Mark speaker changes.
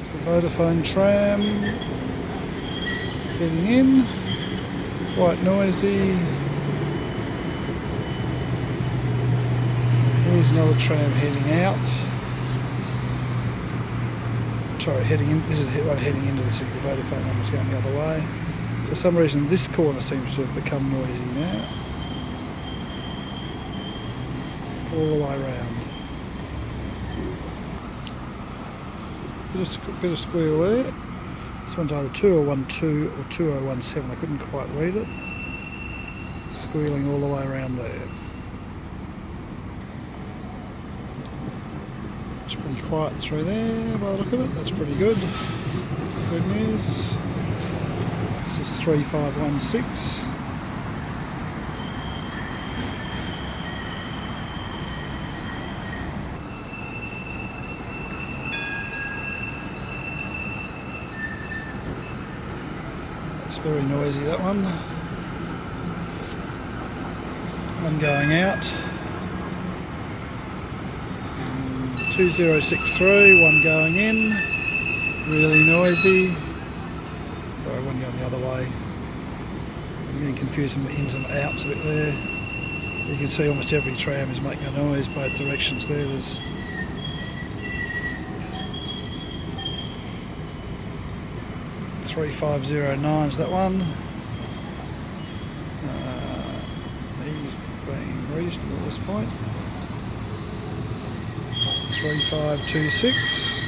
Speaker 1: It's the Vodafone tram heading in. Quite noisy. Here's another tram heading out. Sorry, heading in. This is the one heading into the city. The Vodafone one was going the other way. For some reason, this corner seems to have become noisy now. All the way around. Bit of squeal there. This one's either 2012 or 2017. I couldn't quite read it. Squealing all the way around there. It's pretty quiet through there by the look of it. That's pretty good. Good news. This is 3516. It's very noisy, that one. One going out. 2063, one going in. Really noisy. Sorry, one going the other way. I'm getting confused with the ins and outs a bit there. You can see almost every tram is making a noise, both directions there. There's 3509 is that one. He's being reasonable at this point. 3526.